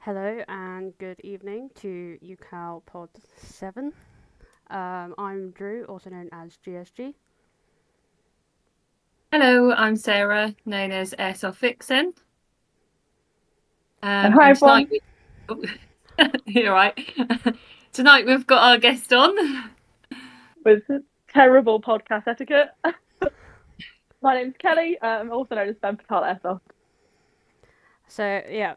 Hello and good evening to UKAL Pod 7. I'm Drew, also known as GSG. Hello, I'm Sarah, known as Airsoft Vixen. And hi And tonight everyone, we oh, you're right. Tonight we've got our guest on. with terrible podcast etiquette. My name's Kelly. I'm also known as Femme Fatale Airsoft. So, yeah,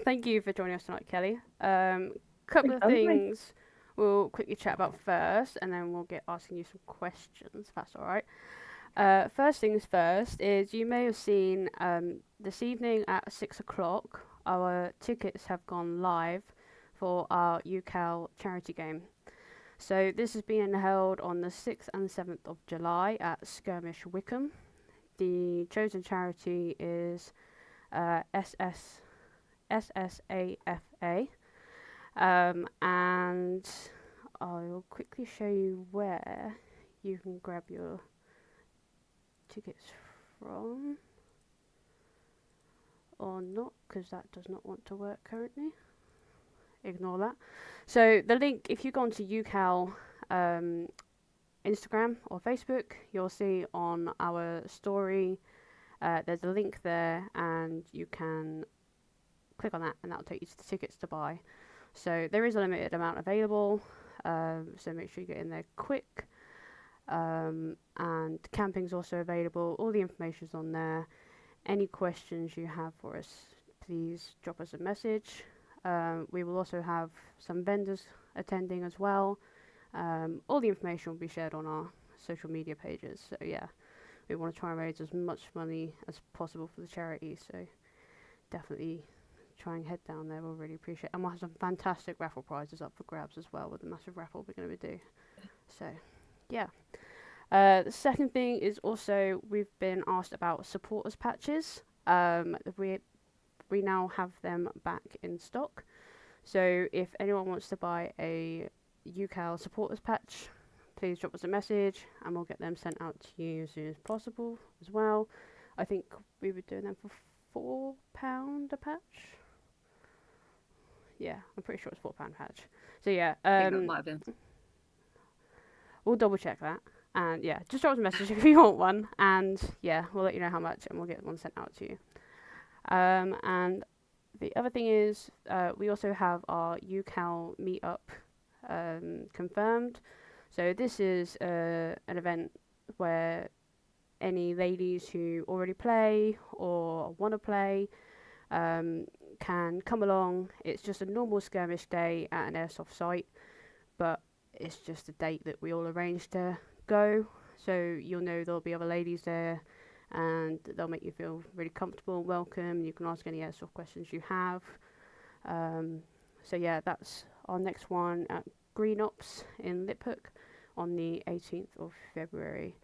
thank you for joining us tonight, Kelly. Couple Thanks of for having me. things we'll quickly chat about first, and then we'll get asking you some questions, if that's alright. First things first is you may have seen this evening at 6 o'clock, our tickets have gone live for our UKAL charity game. So this is being held on the 6th and 7th of July at Skirmish Wickham. The chosen charity is SSAFA, and I'll quickly show you where you can grab your tickets from, or not, because that does not want to work currently. Ignore that. So the link, if you go onto UKAL Instagram or Facebook, you'll see on our story there's a link there, and you can click on that, and that'll take you to the tickets to buy. So there is a limited amount available, so make sure you get in there quick. And camping's also available. All the information's on there. Any questions you have for us, please drop us a message. We will also have some vendors attending as well. All the information will be shared on our social media pages. So yeah, we want to try and raise as much money as possible for the charity. So definitely try and head down there. We'll really appreciate it. And we'll have some fantastic raffle prizes up for grabs as well with the massive raffle we're going to do. So yeah. The second thing is also we've been asked about supporters patches. We now have them back in stock. So if anyone wants to buy a UKAL supporters patch, please drop us a message and we'll get them sent out to you as soon as possible as well. I think we were doing them for £4 a patch. Yeah, I'm pretty sure it's £4 patch. So yeah, I think that might have been. we'll double check that. And yeah, just drop us a message if you want one. And yeah, we'll let you know how much and we'll get one sent out to you. And the other thing is, we also have our UKAL meetup confirmed. So this is an event where any ladies who already play or want to play can come along. It's just a normal skirmish day at an airsoft site, but it's just a date that we all arranged to go. So you'll know there'll be other ladies there, and they'll make you feel really comfortable and welcome. You can ask any airsoft questions you have. So yeah, that's our next one at Green Ops in Liphook on the 18th of February.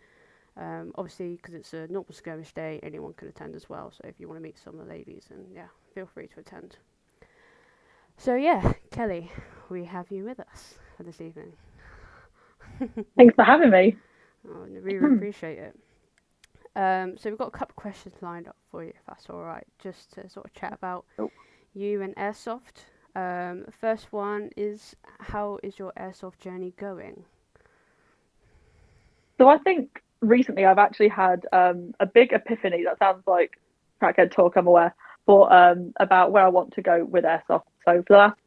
Obviously, because it's a normal skirmish day, anyone can attend as well. So if you want to meet some of the ladies, then yeah, feel free to attend. So yeah, Kelly, we have you with us for this evening. Thanks for having me. Oh, I really appreciate it. So we've got a couple of questions lined up for you, if that's all right, just to sort of chat about Oh. you and airsoft. First one is, how is your airsoft journey going? So I think recently I've actually had a big epiphany. That sounds like crackhead talk, I'm aware, but about where I want to go with airsoft. So for the last,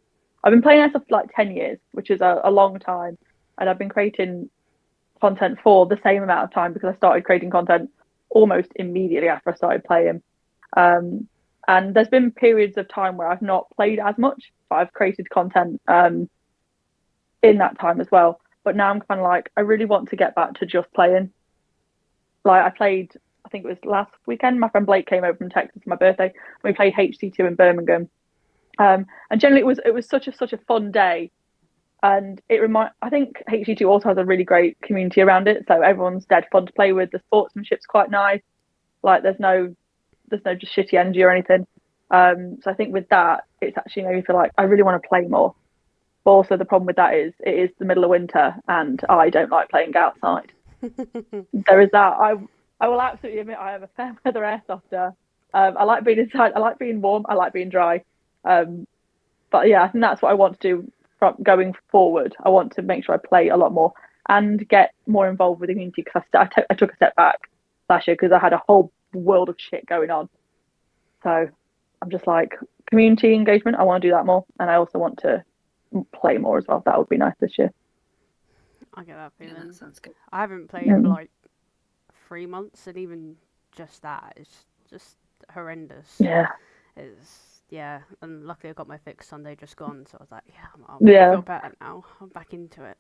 I've been playing airsoft for like 10 years, which is a long time, and I've been creating content for the same amount of time because I started creating content almost immediately after I started playing. Um, and there's been periods of time where I've not played as much, but I've created content in that time as well. But now I'm kind of like, I really want to get back to just playing. Like I played, I think it was last weekend. My friend Blake came over from Texas for my birthday. We played HC2 in Birmingham, and generally it was such a fun day. And I think HC2 also has a really great community around it, so everyone's dead fun to play with. The sportsmanship's quite nice. Like there's no just shitty energy or anything. So I think with that, it's actually made me feel like I really want to play more. But also the problem with that is it is the middle of winter and I don't like playing outside. There is that. I will absolutely admit I am a fair weather airsofter. I like being inside. I like being warm. I like being dry. But yeah, I think that's what I want to do from going forward. I want to make sure I play a lot more and get more involved with the community because I took a step back last year because I had a whole world of shit going on. So I'm just like, community engagement, I want to do that more. And I also want to play more as well. That would be nice this year. I get that Yeah, feeling. that sounds good. I haven't played for like 3 months, and even just that is just horrendous. Yeah. Yeah, and luckily I got my fix Sunday just gone, so I was like, yeah, I feel better now. I'm back into it.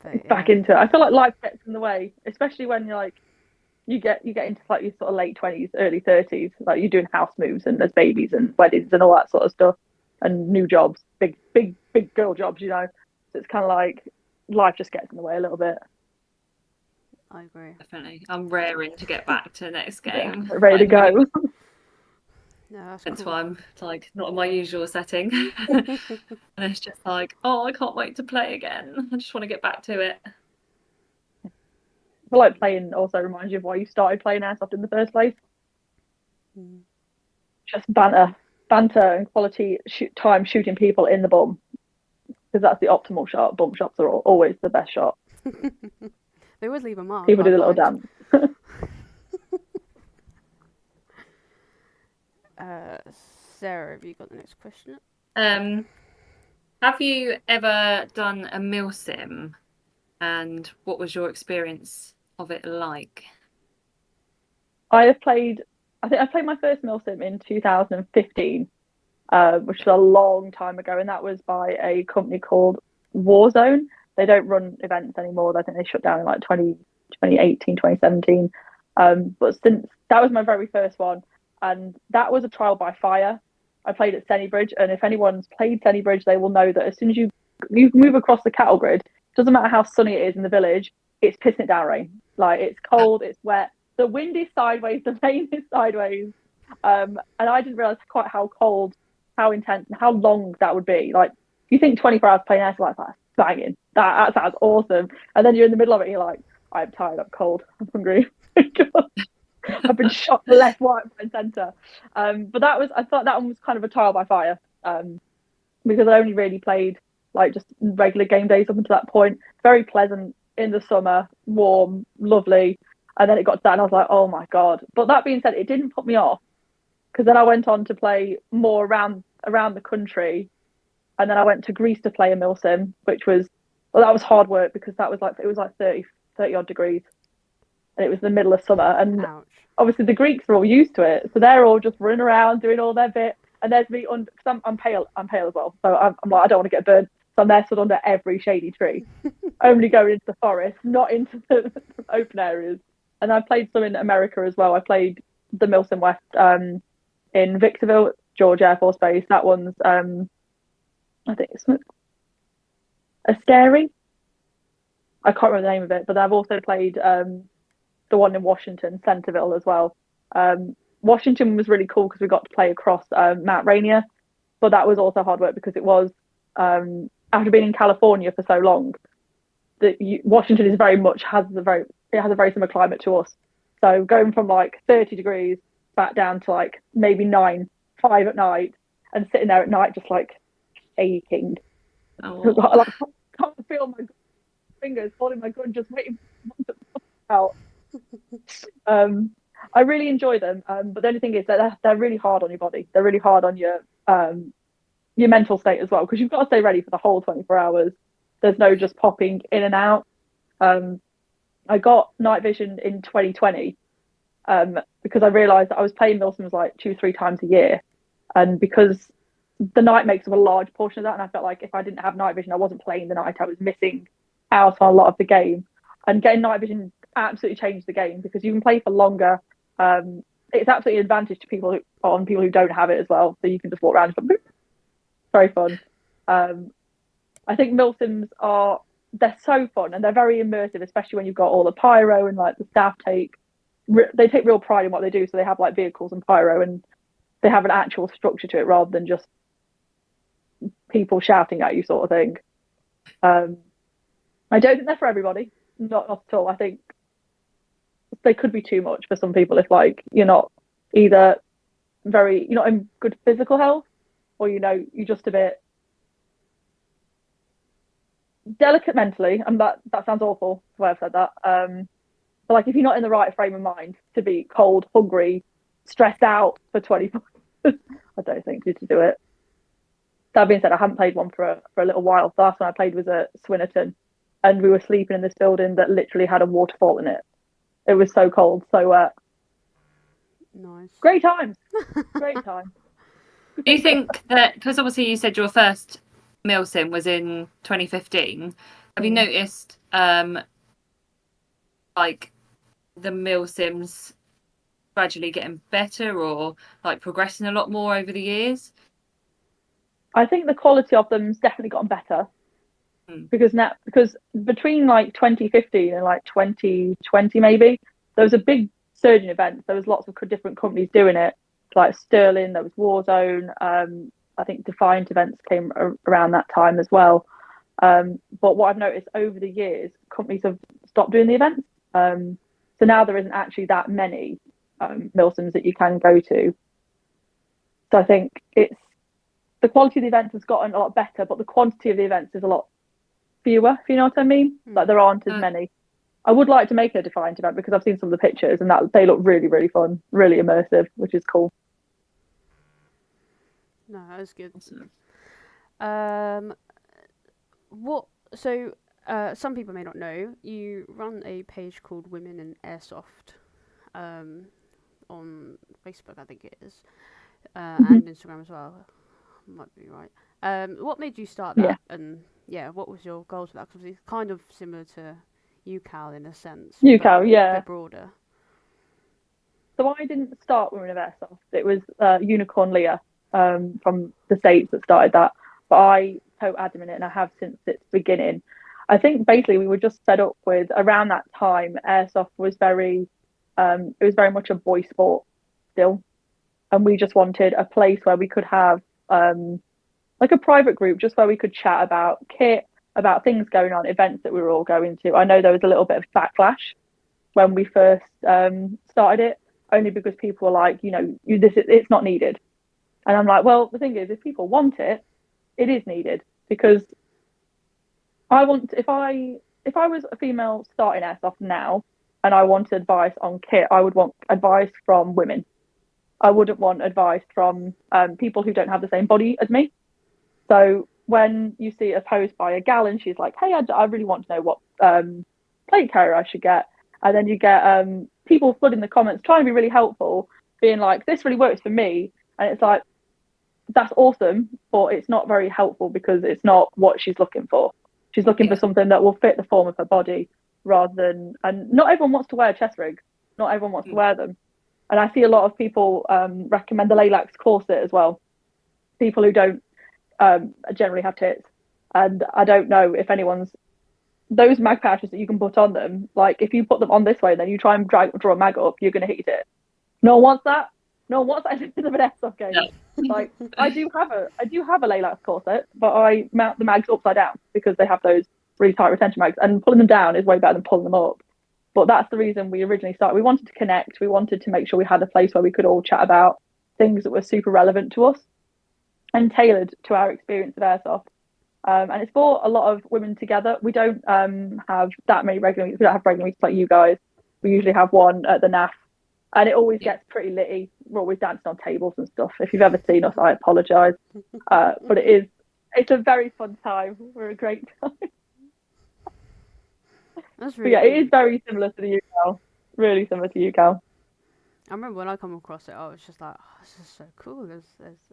But, back into it. I feel like life gets in the way, especially when you're like you get into like your sort of late 20s, early 30s, like you're doing house moves and there's babies and weddings and all that sort of stuff and new jobs, big girl jobs, you know. So it's kind of like life just gets in the way a little bit. I agree. Definitely. I'm raring to get back to the next game. Yeah, ready to go. No, that's That's cool. why I'm like not in my usual setting. And it's just like, oh, I can't wait to play again. I just want to get back to it. I feel like playing also reminds you of why you started playing airsoft in the first place. Just banter and quality time shooting people in the bum, because that's the optimal shot. Bum shots are always the best shot. They always leave a mark. People do I the little find. dance. Sarah, have you got the next question? Have you ever done a milsim, and what was your experience of it like? I think I played my first milsim in 2015, which was a long time ago, and that was by a company called Warzone. They don't run events anymore. I think they shut down in like 2018, 2017. But since that was my very first one, and that was a trial by fire. I played at Bridge, and if anyone's played Bridge, they will know that as soon as you move across the cattle grid, it doesn't matter how sunny it is in the village, it's pissing it down rain. Like it's cold, it's wet. The wind is sideways, the rain is sideways. And I didn't realize quite how cold, how intense, and how long that would be. Like you think 24 hours playing airsoft, like that's banging. That sounds awesome. And then you're in the middle of it, and you're like, I'm tired, I'm cold, I'm hungry. I've been shot left, right, and centre. But I thought that one was kind of a trial by fire, because I only really played like just regular game days up until that point. Very pleasant in the summer, warm, lovely. And then it got to that, and I was like, oh my god. But that being said, it didn't put me off because then I went on to play more around the country, and then I went to Greece to play a milsim, which was that was hard work because it was like 30 odd degrees, and it was the middle of summer, and Ouch. obviously the Greeks are all used to it, so they're all just running around doing all their bit, and there's me on because I'm pale as well, so I'm like I don't want to get burned, so I'm there stood under every shady tree, only going into the forest, not into the open areas. And I played some in America as well. I played the Milton West in Victorville, George Air Force Base. That one's I think it's a scary. I can't remember the name of it, but I've also played the one in Washington, Centerville as well. Washington was really cool because we got to play across Mount Rainier, but that was also hard work because it was after being in California for so long. Washington is has a very similar climate to us. So going from like 30 degrees back down to like maybe 5 at night, and sitting there at night just like aching. Oh. Like, I can't feel my fingers holding my gun, just waiting for it to come out. I really enjoy them, but the only thing is that they're really hard on your body. They're really hard on your mental state as well, because you've got to stay ready for the whole 24 hours. There's no just popping in and out. I got night vision in 2020 because I realised that I was playing Milsons like 2-3 times a year, and because the night makes up a large portion of that, and I felt like if I didn't have night vision, I wasn't playing the night. I was missing out on a lot of the game, and getting night vision absolutely changed the game because you can play for longer. It's absolutely an advantage to people who don't have it as well. So you can just walk around and very fun. I think milsims they're so fun and they're very immersive, especially when you've got all the pyro and like the staff take real pride in what they do. So they have like vehicles and pyro, and they have an actual structure to it rather than just people shouting at you sort of thing. I don't think they're for everybody, not at all. I think they could be too much for some people if like you're not in good physical health, or you're just a bit delicate mentally, and that sounds awful the way I've said that. But like if you're not in the right frame of mind to be cold, hungry, stressed out for 24 hours, I don't think you should do it. That being said, I haven't played one for a little while. The last one I played was at Swinnerton, and we were sleeping in this building that literally had a waterfall in it. It was so cold, so Nice. great times. Great time. Do you think that, because obviously you said your first milsim was in 2015, have you noticed like the milsims gradually getting better or like progressing a lot more over the years? I think the quality of them's definitely gotten better because between like 2015 and like 2020 maybe there was a big surge in events. There was lots of different companies doing it, like Sterling. There was Warzone. I think Defiant events came around that time as well. But what I've noticed over the years, companies have stopped doing the events. So now there isn't actually that many milsims that you can go to. So I think the quality of the events has gotten a lot better, but the quantity of the events is a lot fewer, if you know what I mean. Like there aren't as many. I would like to make a Defiant event because I've seen some of the pictures and that they look really, really fun, really immersive, which is cool. No, that was good. Awesome. Some people may not know, you run a page called Women in Airsoft on Facebook, I think it is, and Instagram as well. Might be right. What made you start that? Yeah. And what was your goals for that? Because it's kind of similar to UKAL in a sense. UKAL, but yeah. A bit broader. So I didn't start Women of Airsoft. It was Unicorn Leah from the States that started that. But I took Adam in it and I have since its beginning. I think basically we were just fed up with around that time airsoft was very much a boy sport still. And we just wanted a place where we could have like a private group just where we could chat about kit, about things going on, events that we were all going to. I know there was a little bit of backlash when we first started it, only because people were like, it's not needed. And I'm like, well, the thing is, if people want it, it is needed because if I was a female starting airsoft now and I wanted advice on kit, I would want advice from women. I wouldn't want advice from people who don't have the same body as me. So when you see a post by a gal and she's like, hey, I really want to know what plate carrier I should get. And then you get people flooding the comments trying to be really helpful, being like, this really works for me. And it's like, that's awesome, but it's not very helpful because it's not what she's looking for. She's looking for something that will fit the form of her body rather than, and not everyone wants to wear chest rigs. Not everyone wants to wear them. And I see a lot of people recommend the Laylax corset as well. People who don't generally have tits. And I don't know if those mag pouches that you can put on them, like if you put them on this way, then you try and draw a mag up, you're going to hit it. No one wants that. No one wants that in an airsoft game. No. Like I do have a Laylax corset, but I mount the mags upside down because they have those really tight retention mags, and pulling them down is way better than pulling them up. But that's the reason we originally started. We wanted to connect. We wanted to make sure we had a place where we could all chat about things that were super relevant to us and tailored to our experience of airsoft. And it's brought a lot of women together. We don't have that many regular meets. We don't have regular meets like you guys. We usually have one at the NAF, and it always gets pretty litty. We're always dancing on tables and stuff. If you've ever seen us, I apologise. But it's a very fun time. We're a great time. That's really it is very similar to the UKAL. Really similar to UKAL. I remember when I come across it, I was just like, oh, this is so cool. There's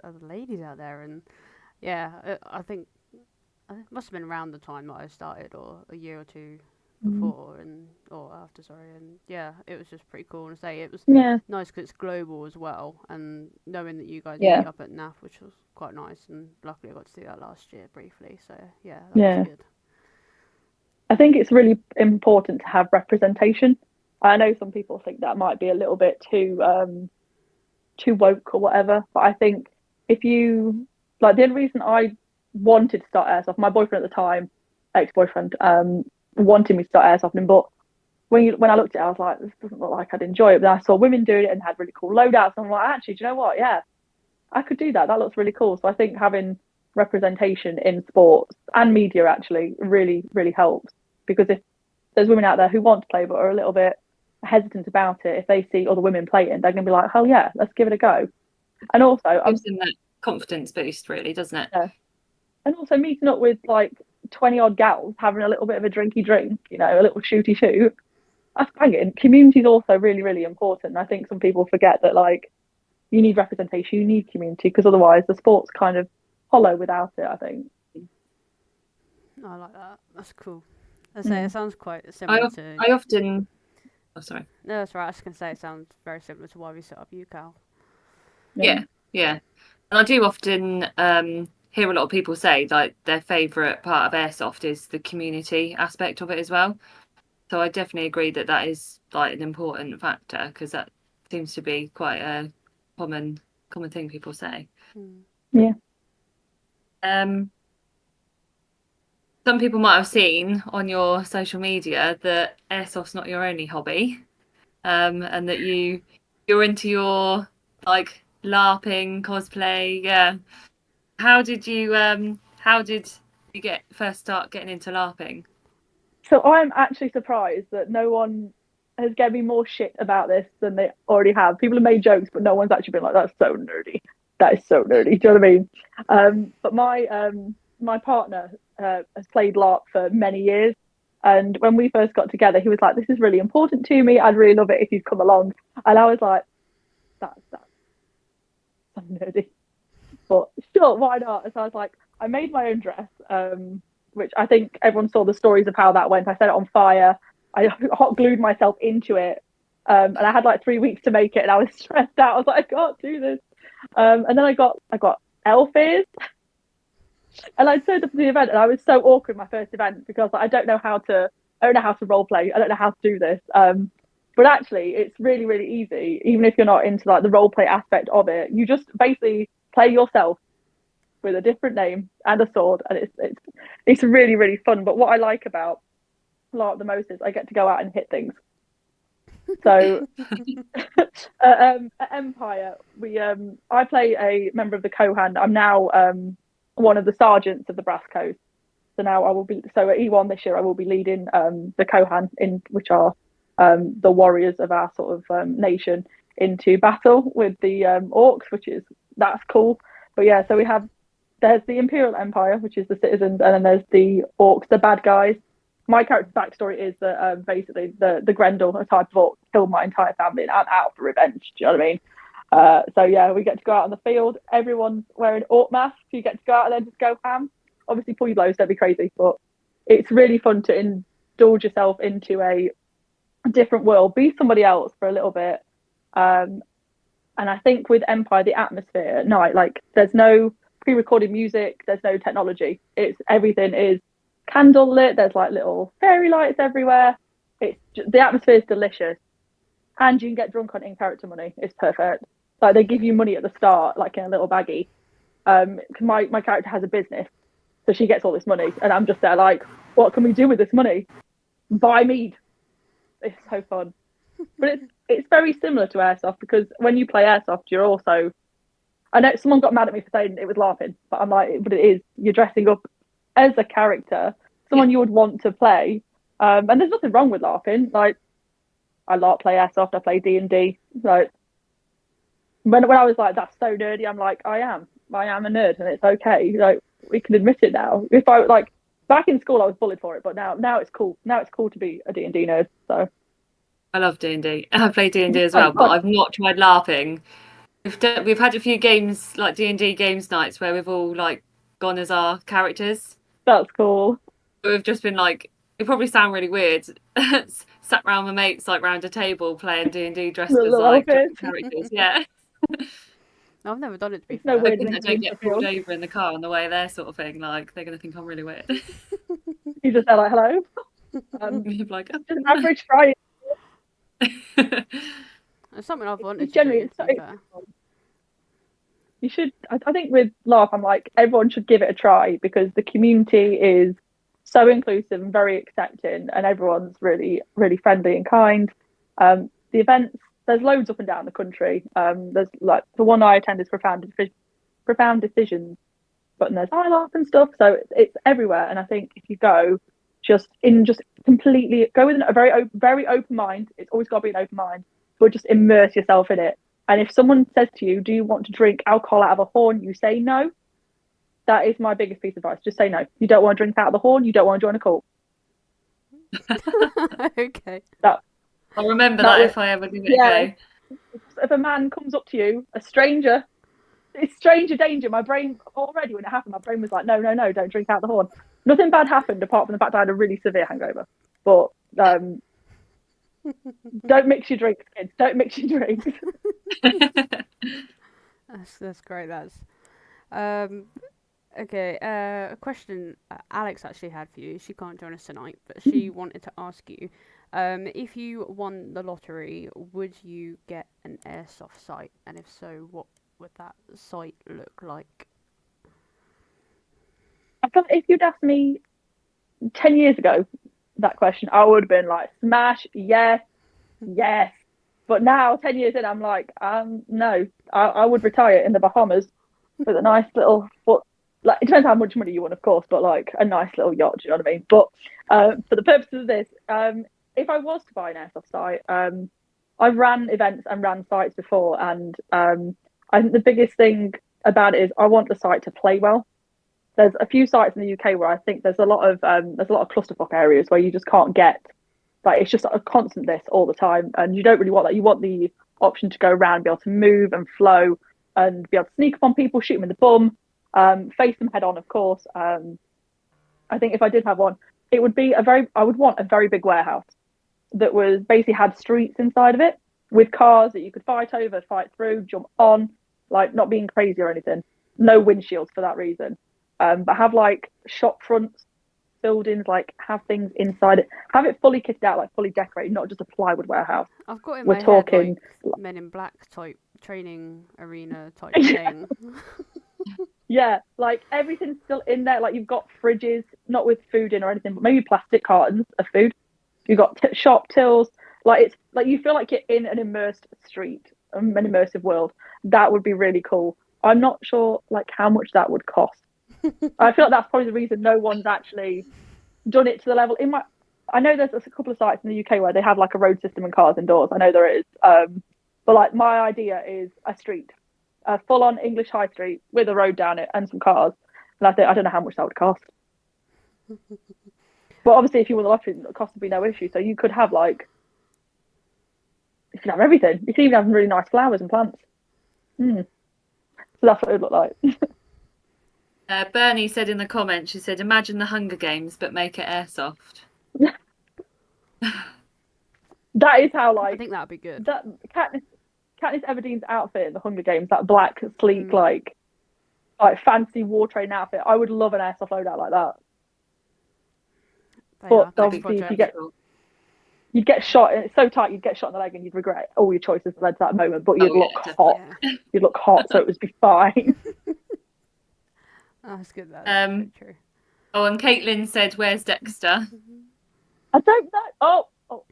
other ladies out there, and I think it must have been around the time that I started, or a year or two before or after, sorry. And it was just pretty cool. And say it was nice because it's global as well, and knowing that you guys meet up at NAF, which was quite nice. And luckily I got to do that last year briefly. So that was good. I think it's really important to have representation. I know some people think that might be a little bit too woke or whatever, but I think if you like, the only reason I wanted to start airsoft, my boyfriend at the time, ex-boyfriend, wanted me to start airsofting, but when I looked at it, I was like, this doesn't look like I'd enjoy it. But then I saw women doing it and had really cool loadouts, and I'm like, actually, do you know what? Yeah, I could do that. That looks really cool. So I think having representation in sports and media actually really, really helps, because if there's women out there who want to play but are a little bit hesitant about it, if they see other women playing, they're going to be like, hell yeah, let's give it a go. And also, Gives them that confidence boost, really, doesn't it? yeah. And also meeting up with like 20 odd gals, having a little bit of a drinky drink, you know, a little shooty shoot. That's banging. Community is also really, really important. I think some people forget that, like, you need representation, you need community, because otherwise the sport's kind of hollow without it, I think. I like that. That's cool. I say it sounds quite I, similar to. I often. Oh, sorry. No, that's right. I was going to say it sounds very similar to why we set up UKAL. Yeah, yeah. And I do often hear a lot of people say like their favourite part of airsoft is the community aspect of it as well. So I definitely agree that that is like an important factor, because that seems to be quite a common thing people say. Yeah. Some people might have seen on your social media that airsoft's not your only hobby, and that you're into your like LARPing, cosplay. Yeah. How did you first start getting into LARPing? So I'm actually surprised that no one has given me more shit about this than they already have. People have made jokes, but no one's actually been like, "That's so nerdy. That is so nerdy." Do you know what I mean? But my partner has played LARP for many years, and when we first got together, he was like, "This is really important to me. I'd really love it if you'd come along." And I was like, "That's so nerdy," but sure, why not? And so I was like, I made my own dress, which I think everyone saw the stories of how that went. I set it on fire. I hot glued myself into it. And I had like 3 weeks to make it, and I was stressed out. I was like, I can't do this. And then I got elf ears, and I turned up to the event, and I was so awkward my first event, because like, I don't know how to role play. I don't know how to do this. But actually, it's really, really easy. Even if you're not into like the role play aspect of it, you just basically play yourself with a different name and a sword, and it's really, really fun. But what I like about LARP the most is I get to go out and hit things. So at Empire, I play a member of the Kohan. I'm now one of the sergeants of the Brass Coast. So now I will be, so at E1 this year I will be leading the Kohan, in which are the warriors of our sort of nation, into battle with the orcs, that's cool. But yeah, so there's the Imperial Empire, which is the citizens, and then there's the orcs, the bad guys. My character's backstory is that basically the Grendel, a type of orc, killed my entire family, and I'm out for revenge. Do you know what I mean? So yeah, we get to go out on the field. Everyone's wearing orc masks. You get to go out and then just go ham. Obviously, pull your blows, don't be crazy, but it's really fun to indulge yourself into a different world, be somebody else for a little bit. And I think with Empire, the atmosphere at night, like there's no pre-recorded music, there's no technology. Everything is candle lit. There's like little fairy lights everywhere. The atmosphere is delicious, and you can get drunk on in-character money. It's perfect. Like they give you money at the start, like in a little baggie. My character has a business, so she gets all this money, and I'm just there like, what can we do with this money? Buy mead. It's so fun. But it's very similar to airsoft, because when you play airsoft, you're also, I know someone got mad at me for saying it was LARPing, but I'm like, but it is. You're dressing up as a character, someone you would want to play. And there's nothing wrong with LARPing. Like, I LARP play airsoft, I play D&D. Like, when I was like, that's so nerdy, I'm like, I am a nerd, and it's okay. Like, we can admit it now. If I like back in school, I was bullied for it, but now it's cool. Now it's cool to be a D&D nerd. So I love D&D. I play D&D as well, but I've not tried LARPing. We've had a few games, like D&D games nights, where we've all like gone as our characters. That's cool. But we've just been like, it probably sound really weird, sat around my mates like round a table playing D&D dressed as like characters. Yeah. I've never done it, to be no fair. Hoping that I don't get pulled over in the car on the way there, sort of thing. Like they're going to think I'm really weird. You just say like, hello. Like, oh. Just average fry. It's something I've wanted to Generally, do, to be fair. You should. I think with LARP, I'm like, everyone should give it a try, because the community is so inclusive and very accepting, and everyone's really, really friendly and kind. The events there's loads up and down the country. There's like the one I attend is Profound Decisions, but there's ILARP and stuff, so it's everywhere. And I think if you go, just completely go with a very open mind. It's always got to be an open mind, but just immerse yourself in it. And if someone says to you, "Do you want to drink alcohol out of a horn?" you say no. That is my biggest piece of advice. Just say no. You don't want to drink out of the horn. You don't want to join a cult. Okay. I'll remember that if I ever give it a go. If a man comes up to you, a stranger, it's stranger danger. My brain already, when it happened, my brain was like, no, don't drink out the horn. Nothing bad happened apart from the fact I had a really severe hangover. But don't mix your drinks, kids. Don't mix your drinks. That's great. Okay. A question Alex actually had for you. She can't join us tonight, but she wanted to ask you, if you won the lottery, would you get an airsoft site? And if so, what would that site look like? I feel like if you'd asked me 10 years ago that question, I would have been like, smash, yes. But now, 10 years in, I'm like, no, I would retire in the Bahamas with a nice little like, it depends how much money you want, of course, but like a nice little yacht, do you know what I mean? But for the purposes of this, if I was to buy an airsoft site, I've ran events and ran sites before, and I think the biggest thing about it is I want the site to play well. There's a few sites in the UK where I think there's a lot of clusterfuck areas where you just can't get, like, it's just a constant this all the time, and you don't really want that. You want the option to go around, be able to move and flow, and be able to sneak up on people, shoot them in the bum, face them head on, of course. I think if I did have one, it would be I would want a very big warehouse that was basically had streets inside of it with cars that you could fight over, fight through, jump on, like not being crazy or anything. No windshields for that reason. But have like shop fronts, buildings, like have things inside it, have it fully kitted out, like fully decorated, not just a plywood warehouse. I've got in my head like Men in Black type training arena type thing. Yeah, like everything's still in there. Like you've got fridges, not with food in or anything, but maybe plastic cartons of food. You've got shop tills. Like it's like you feel like you're in an immersed street, an immersive world. That would be really cool. I'm not sure like how much that would cost. I feel like that's probably the reason no one's actually done it to the level. I know there's a couple of sites in the UK where they have like a road system and cars indoors. I know there is. But like my idea is a street, a full-on English high street with a road down it and some cars. And I don't know how much that would cost. But obviously, if you won the lottery, the cost would be no issue. So you could have everything. You could even have really nice flowers and plants. So that's what it would look like. Bernie said in the comments, she said, imagine the Hunger Games, but make it airsoft. That is how, like, I think that'd be good. That Katniss Everdeen's outfit in the Hunger Games, that black, sleek, like fancy war train outfit. I would love an airsoft loadout like that. But obviously, if you'd get shot, and it's so tight, you'd get shot in the leg, and you'd regret all your choices led to that moment. But you'd look hot. Yeah. You'd look hot, so it would be fine. That's good. That's true. Oh, and Caitlin said, "Where's Dexter?" I don't know. Oh.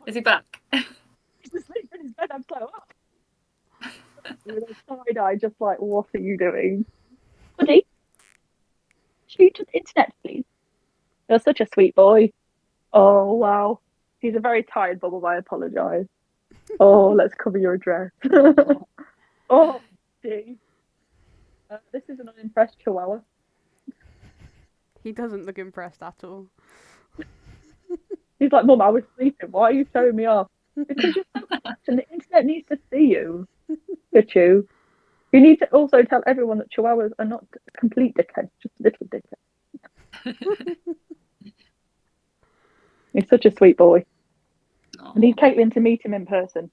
Is he back? He's asleep in his bed. I'm so up. With a side eye, just like, what are you doing? Buddy, shoot to the internet, please. You're such a sweet boy. Oh, wow. He's a very tired bubble, I apologise. Oh, let's cover your address. Oh, gee. This is an unimpressed chihuahua. He doesn't look impressed at all. He's like, Mum, I was sleeping. Why are you showing me off? Because you're so attached and the internet needs to see you. Get you. You need to also tell everyone that chihuahuas are not complete dickheads, just little dickheads. He's such a sweet boy. I need Caitlin to meet him in person.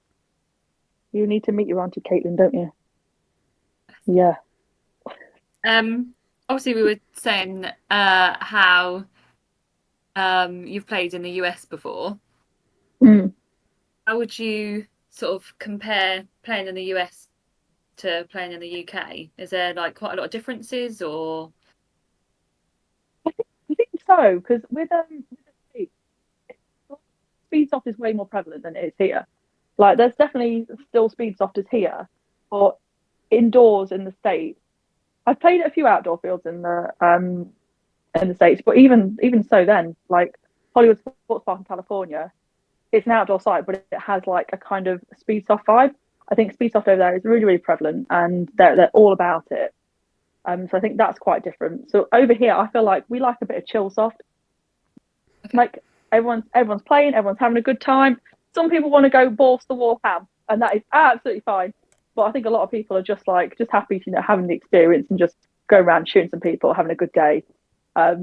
You need to meet your Auntie Caitlin, don't you? Yeah. Obviously, we were saying how you've played in the US before. How would you sort of compare playing in the US to playing in the UK? Is there like quite a lot of differences, or? I think so, because with the speed soft is way more prevalent than it is here. Like, there's definitely still speed softers here, but indoors in the States, I've played at a few outdoor fields in the States, but even so, then like Hollywood Sports Park in California, it's an outdoor site, but it has like a kind of speed soft vibe. I think speed soft over there is really prevalent, and they're all about it. So I think that's quite different. So over here, I feel like we like a bit of chill soft. Okay. Like everyone's playing, everyone's having a good time. Some people want to go balls to the wall ham, and that is absolutely fine. But I think a lot of people are just happy to having the experience and just go around shooting some people, having a good day. I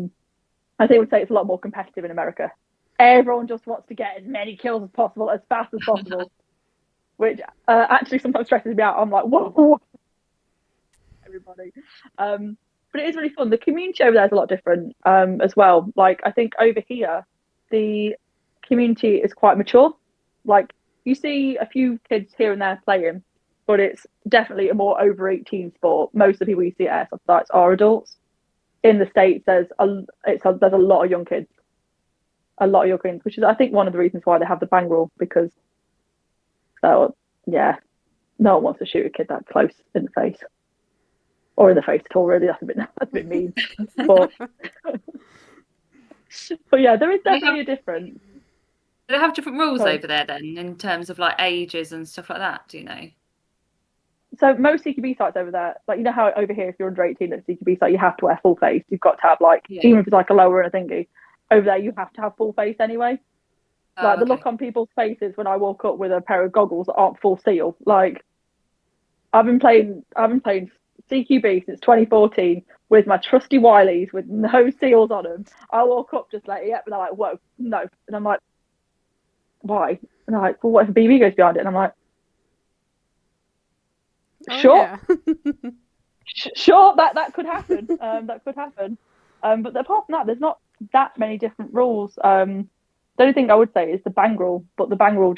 think we'd say it's a lot more competitive in America. Everyone just wants to get as many kills as possible, as fast as possible, which actually sometimes stresses me out. I'm like, whoa, everybody. But it is really fun. The community over there is a lot different as well. Like, I think over here, the community is quite mature. Like, you see a few kids here and there playing, but it's definitely a more over 18 sport. Most of the people you see at airsoft sites are adults. In the States, there's a lot of young kids, which is I think one of the reasons why they have the bang rule, because yeah, no one wants to shoot a kid that close in the face, or in the face at all. Really, that's a bit mean. But but yeah, there is definitely a difference. Do they have different rules Sorry. over there then, in terms of like ages and stuff like that? Do you know? So most CQB sites over there, like, you know how over here, if you're under 18 at a CQB site, you have to wear full face. You've got to have even if it's like a lower and a thingy, over there you have to have full face anyway. Like, the look on people's faces when I walk up with a pair of goggles that aren't full seal. Like, I've been playing CQB since 2014 with my trusty Wileys with no seals on them. I walk up just like, yep, and they're like, whoa, no. And I'm like, why? And they're like, well, what if a BB goes behind it? And I'm like, sure. Yeah. Sure, that could happen. That could happen. But apart from that, there's not that many different rules. The only thing I would say is the bang rule, but the bang rule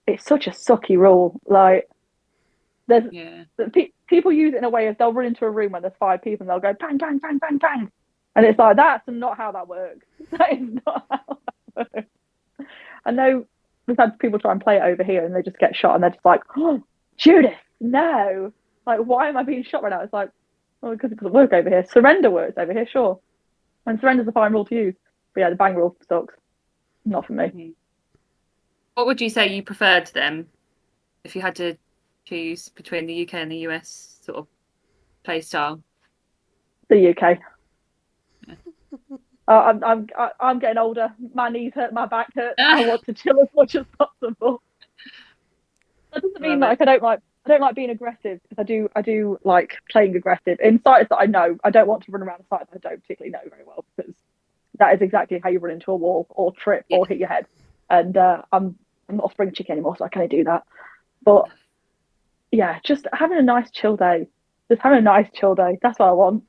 it's such a sucky rule. Like, people use it in a way of they'll run into a room when there's 5 people and they'll go bang, bang, bang, bang, bang. And it's like, that's not how that works. That is not how that works. I know we've had people try and play it over here and they just get shot and they're just like, oh, Judith, no. Like, why am I being shot right now? It's like, well, because it doesn't work over here. Surrender works over here, sure. And surrender's a fine rule to use. But yeah, the bang rule sucks. Not for me. What would you say you preferred them if you had to choose between the UK and the US sort of play style? The UK. I'm getting older. My knees hurt, my back hurts. I want to chill as much as possible. That doesn't mean like I don't like being aggressive, because I do like playing aggressive in sites that I know. I don't want to run around a site that I don't particularly know very well, because that is exactly how you run into a wall or trip or hit your head. And I'm not a spring chicken anymore, so I can't do that. But yeah, just having a nice chill day. Just having a nice chill day. That's what I want.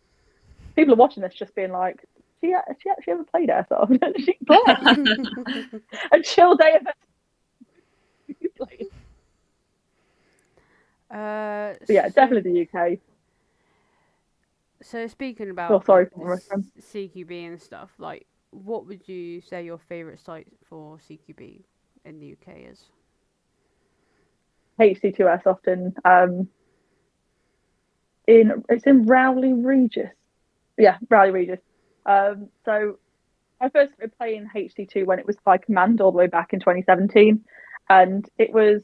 People are watching this just being like, she actually ever played airsoft? She played a chill day of you played. Yeah, definitely the UK. So speaking about CQB and stuff, like, what would you say your favourite site for CQB in the UK is? HC2 Airsoft it's in Rowley Regis. Yeah, Rowley Regis. So I first started playing HC2 when it was High Command all the way back in 2017, and it was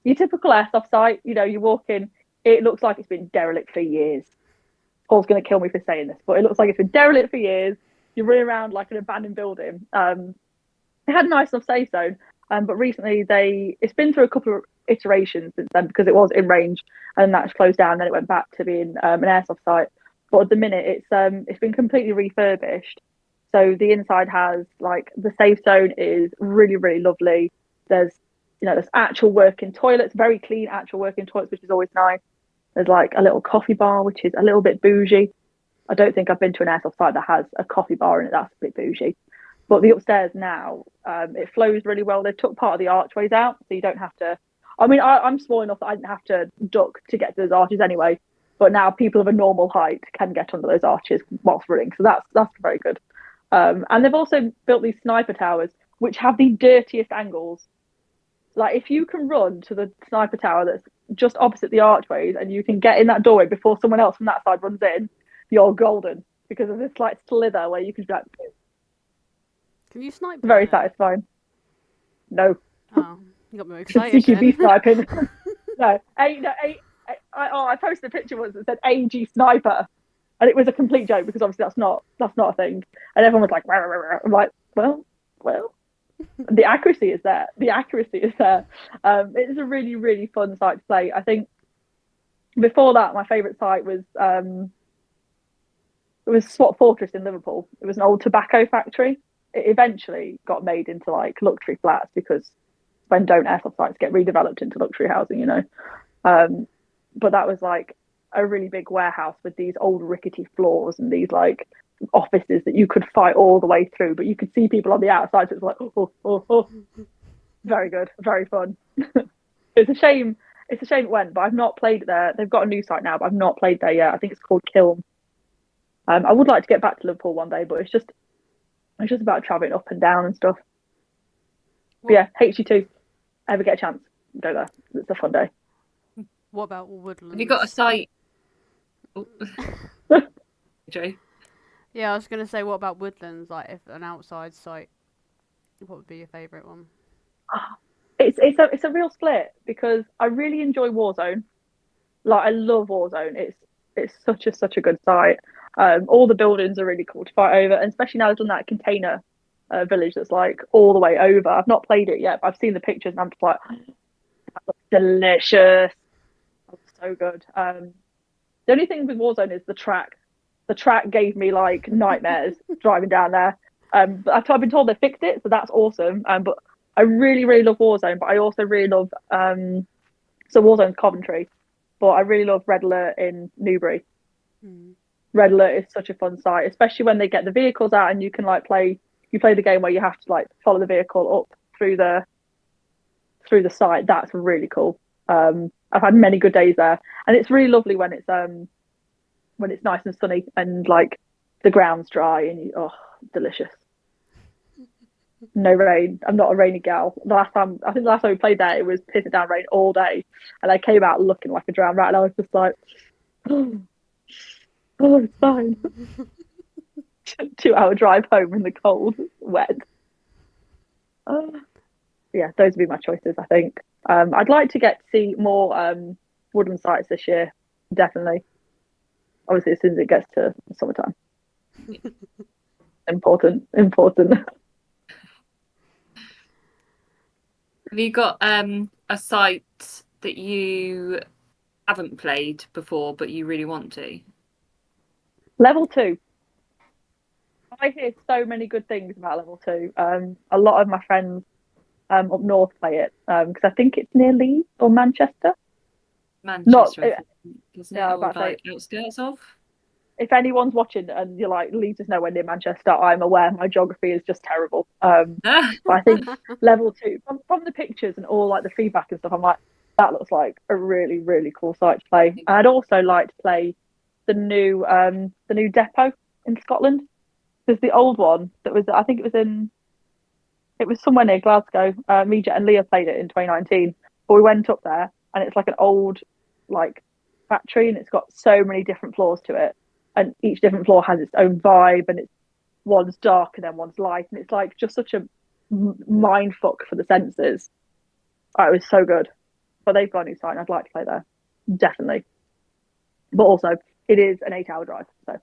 your typical airsoft site. You know, you walk in, it looks like it's been derelict for years. Paul's going to kill me for saying this, but it looks like it's been derelict for years. You're running around like an abandoned building. It had a nice enough safe zone, but recently it's been through a couple of iterations since then, because it was in range and that's closed down. Then it went back to being an airsoft site. But at the minute, it's been completely refurbished. So the inside has, like, the safe zone is really, really lovely. There's actual working toilets, very clean actual working toilets, which is always nice. There's like a little coffee bar, which is a little bit bougie. I don't think I've been to an airsoft site that has a coffee bar in it. That's a bit bougie. But the upstairs now, it flows really well. They took part of the archways out, so you don't have to. I mean, I'm small enough that I didn't have to duck to get to those arches anyway. But now people of a normal height can get under those arches whilst running, so that's very good. And they've also built these sniper towers, which have the dirtiest angles. Like if you can run to the sniper tower that's just opposite the archways, and you can get in that doorway before someone else from that side runs in, you're golden because of this like slither where you can like. Can you snipe? It's very then? satisfying. No, Oh, you got me just excited. CQB Then. sniping. No, I posted a picture once that said AG sniper, and it was a complete joke because obviously that's not a thing, and everyone was like, rah, rah, rah. I'm like, well, the accuracy is there. The accuracy is there. It's a really really fun site to play. I think before that, my favourite site was it was Swat Fortress in Liverpool. It was an old tobacco factory. It eventually got made into like luxury flats because when don't airsoft sites get redeveloped into luxury housing, you know. But that was like a really big warehouse with these old rickety floors and these like offices that you could fight all the way through, but you could see people on the outside. So it was like, oh. Very good, very fun. It's a shame. It's a shame it went, but I've not played there. They've got a new site now, but I've not played there yet. I think it's called Kiln. I would like to get back to Liverpool one day, but it's just about traveling up and down and stuff. But yeah, HG2. Ever get a chance, go there. It's a fun day. What about Woodlands? Have you got a site? Oh. Joe? Yeah, I was gonna say, what about Woodlands? Like, if an outside site, what would be your favourite one? It's a real split because I really enjoy Warzone. Like I love Warzone. It's such a good site. All the buildings are really cool to fight over, and especially now they've done that container village that's like all the way over. I've not played it yet, but I've seen the pictures and I'm just like, that looks delicious. That looks so good. The only thing with Warzone is the track. The track gave me like nightmares driving down there. But I've been told they fixed it, so that's awesome. But I really, really love Warzone, but I also really love so Warzone's Coventry, but I really love Red Alert in Newbury. Red Alert is such a fun site, especially when they get the vehicles out and you can like play the game where you have to like follow the vehicle up through the site. That's really cool. I've had many good days there, and it's really lovely when it's nice and sunny and like the ground's dry and delicious. No rain. I'm not a rainy gal. I think the last time we played there, it was pissing down rain all day, and I came out looking like a drowned rat, and I was just like, oh, it's fine. 2-hour drive home in the cold, wet. Yeah, those would be my choices, I think. I'd like to get to see more woodland sites this year, definitely. Obviously, as soon as it gets to summertime. Important. Have you got a site that you haven't played before but you really want to? Level 2. I hear so many good things about Level 2. A lot of my friends up north play it because I think it's near Leeds or Manchester. Manchester, isn't it? Yeah, Or like outskirts of? If anyone's watching and you're like, Leeds is nowhere near Manchester, I'm aware my geography is just terrible. But I think Level 2, from the pictures and all like the feedback and stuff, I'm like, that looks like a really, really cool site to play. And I'd also like to play the new depot in Scotland. There's the old one that was, I think it was somewhere near Glasgow. Me and Leah played it in 2019, but we went up there and it's like an old like factory and it's got so many different floors to it. And each different floor has its own vibe, and one's dark and then one's light, and it's like just such a mind fuck for the senses. Oh, it was so good. But they've got a new site, and I'd like to play there, definitely. But also, it is an 8-hour drive, so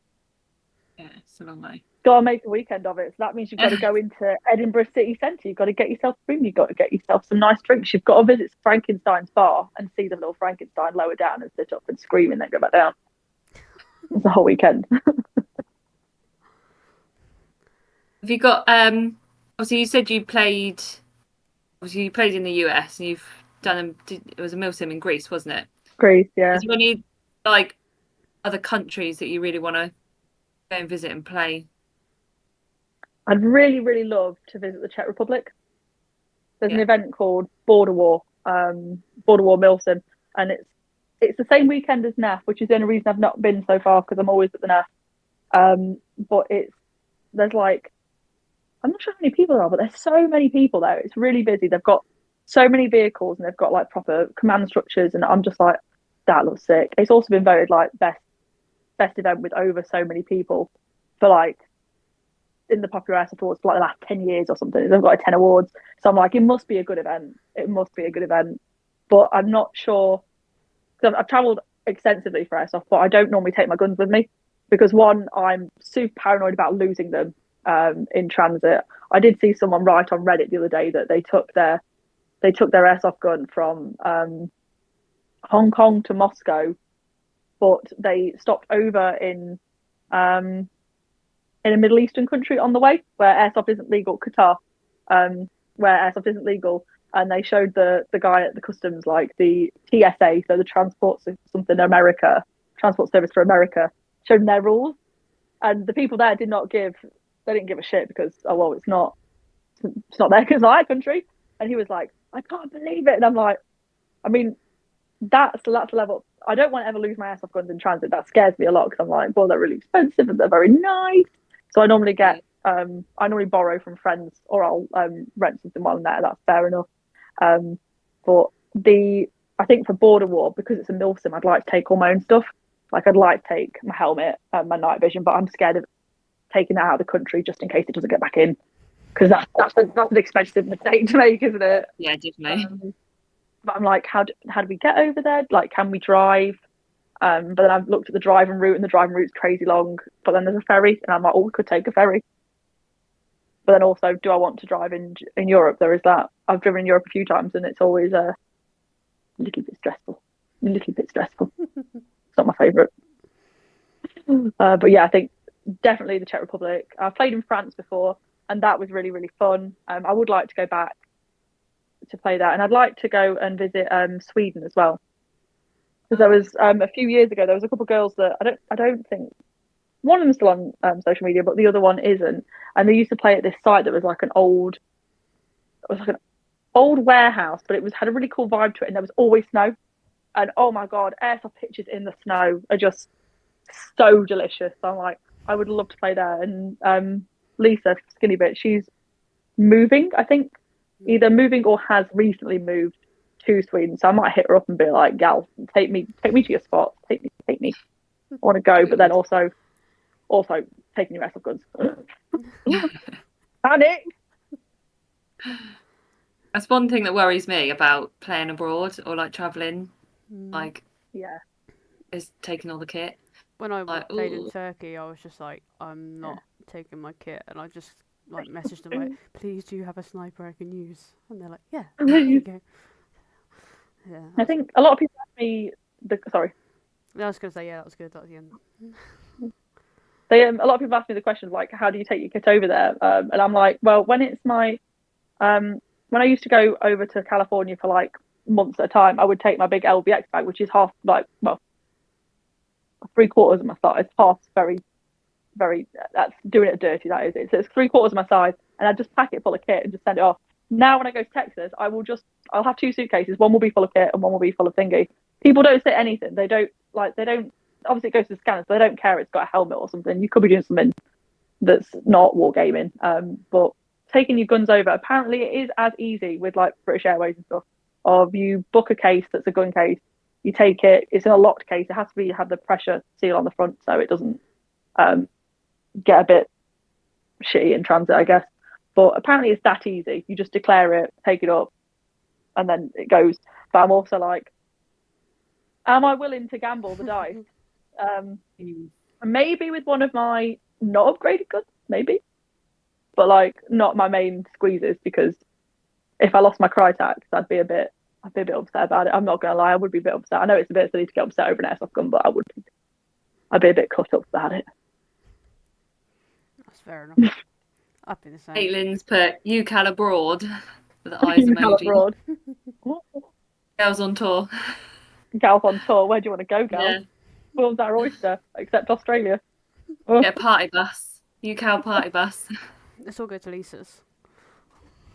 yeah, it's a long way. Got to make a weekend of it. So that means you've got to go into Edinburgh city centre. You've got to get yourself a room. You've got to get yourself some nice drinks. You've got to visit Frankenstein's bar and see the little Frankenstein lower down and sit up and scream and then go back down. It's a whole weekend. Have you got obviously you said you played in the US and you've done it was a milsim in Greece, wasn't it? Greece, yeah. Is there any like other countries that you really want to go and visit and play? I'd really, really love to visit the Czech Republic. There's an event called Border War Milsim, and it's the same weekend as NAF, which is the only reason I've not been so far because I'm always at the NAF. But there's like, I'm not sure how many people there are, but there's so many people there. It's really busy. They've got so many vehicles, and they've got like proper command structures, and I'm just like, that looks sick. It's also been voted like best event with over so many people for like in the Popular Airsoft Awards for like the last 10 years or something. They've got 10 awards. So I'm like, it must be a good event. It must be a good event. But I'm not sure, because I've travelled extensively for airsoft, but I don't normally take my guns with me because one, I'm super paranoid about losing them in transit. I did see someone write on Reddit the other day that they took their airsoft gun from Hong Kong to Moscow, but they stopped over in a Middle Eastern country on the way where airsoft isn't legal, Qatar, where airsoft isn't legal. And they showed the guy at the customs, like the TSA, so the Transport something America, Transport Service for America, showed them their rules. And the people there they didn't give a shit because, oh, well, it's not there because it's not our country. And he was like, I can't believe it. And I'm like, I mean, that's the level. I don't want to ever lose my airsoft guns in transit. That scares me a lot because I'm like, well, they're really expensive and they're very nice. So I normally I normally borrow from friends or I'll rent something while I'm there. That's fair enough. But I think for border war, because it's a milsim, I'd like to take all my own stuff. Like I'd like to take my helmet and my night vision, but I'm scared of taking that out of the country just in case it doesn't get back in. Because that's an expensive mistake to make, isn't it? Yeah, definitely. But I'm like, how do we get over there? Like, can we drive? But then I've looked at the driving route, and the driving route's crazy long. But then there's a ferry, and I'm like, oh, we could take a ferry. But then also, do I want to drive in Europe? There is that. I've driven in Europe a few times, and it's always a little bit stressful. It's not my favourite. But yeah, I think definitely the Czech Republic. I've played in France before, and that was really, really fun. I would like to go back to play that, and I'd like to go and visit Sweden as well. Because there was a few years ago, there was a couple of girls that I don't think one of them's still on social media, but the other one isn't. And they used to play at this site that was like an old warehouse, but had a really cool vibe to it, and there was always snow. And oh my god, airsoft pitches in the snow are just so delicious. So I'm like, I would love to play there. And Lisa, skinny bit, she's moving, I think, either moving or has recently moved to Sweden. So I might hit her up and be like, gal, take me to your spot. Take me. I want to go, but then also taking your airsoft guns. Panic. That's one thing that worries me about playing abroad or like traveling, like is taking all the kit. When I like, played in Turkey, I was just like, I'm not taking my kit, and I just like messaged them like, please, do you have a sniper I can use? And they're like, yeah, there you go. Yeah, I think a lot of people ask me sorry. I was gonna say that was good. That was the end. A lot of people ask me the question like, how do you take your kit over there? And I'm like, well, when it's my when I used to go over to California for like months at a time, I would take my big LBX bag, which is half like, well, 3/4 of my size, half very, very, that's doing it dirty, that is. It's 3/4 of my size, and I just pack it full of kit and just send it off. Now when I go to Texas, I'll have 2 suitcases. One will be full of kit and one will be full of thingy. People don't say anything. They don't, obviously it goes to the scanners, but they don't care it's got a helmet or something. You could be doing something that's not wargaming. But taking your guns over, apparently it is as easy with like British Airways and stuff. Of you book a case that's a gun case, you take it, it's in a locked case, it has to have the pressure seal on the front so it doesn't get a bit shitty in transit, I guess. But apparently it's that easy. You just declare it, take it up, and then it goes. But I'm also like, am I willing to gamble the dice? Maybe with one of my not upgraded guns, maybe. But like not my main squeezes, because if I lost my Crytax, I'd be a bit upset about it. I'm not gonna lie, I would be a bit upset. I know it's a bit silly to get upset over an airsoft gun, but I'd be a bit cut up about it. That's fair enough. I'd be the same. Caitlin's put UKAL abroad with the eyes emoji. Abroad. Girls on tour. Gals on tour. Where do you want to go, Gal? Yeah. World's our oyster, except Australia. Yeah, party bus. UKAL party bus. Let's all go to Lisa's.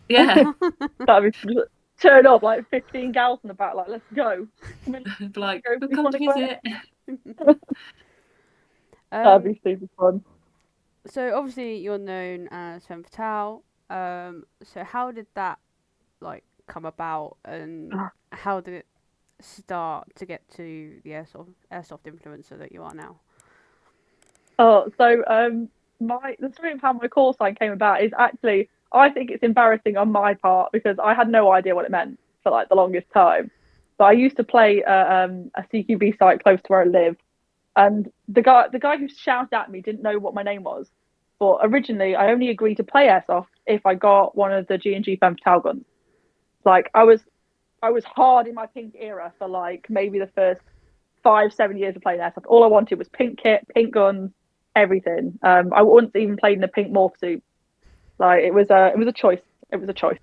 Yeah. That'd be turn up like 15 gals in the back, like, let's go. Like, we'll come to visit. That'd be super fun. So obviously you're known as Femme Fatale. So how did that like come about, and how did it start to get to the airsoft influencer that you are now? Oh, so the story of how my call sign came about is actually, I think it's embarrassing on my part because I had no idea what it meant for like the longest time. But I used to play a CQB site close to where I live, and the guy who shouted at me didn't know what my name was. But originally, I only agreed to play airsoft if I got one of the G&G Femme Fatale guns. Like I was hard in my pink era for like maybe the first 5-7 years of playing airsoft. All I wanted was pink kit, pink guns, everything. I once even played in a pink morph suit. Like it was a choice. It was a choice.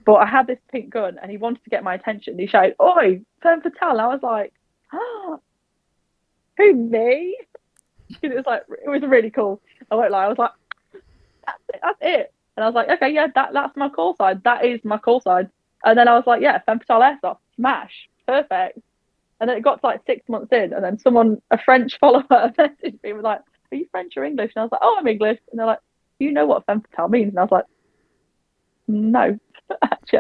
But I had this pink gun, and he wanted to get my attention. He shouted, "Oi, Femme Fatale!" And I was like, "Ah, who, me?" It was really cool. I won't lie. I was like, "That's it. That's it." And I was like, "Okay, yeah, that's my call sign. That is my call sign." And then I was like, "Yeah, Femme Fatale Airsoft, smash, perfect." And then it got to like 6 months in, and then a French follower, messaged me and was like, "Are you French or English?" And I was like, "Oh, I'm English." And they're like, "Do you know what femme fatale means?" And I was like, "No, actually,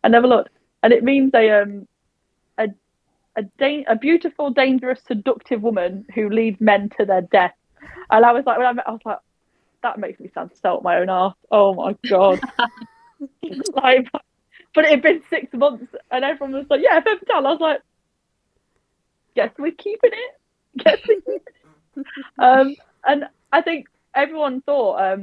I never looked." And it means a a beautiful, dangerous, seductive woman who leads men to their death. And I was like, I was like, that makes me sound so up my own arse. Oh my god! Like, but it had been 6 months, and everyone was like, "Yeah, femme fatale." I was like, "Guess we're keeping it. Guess we're keeping it." And I think everyone thought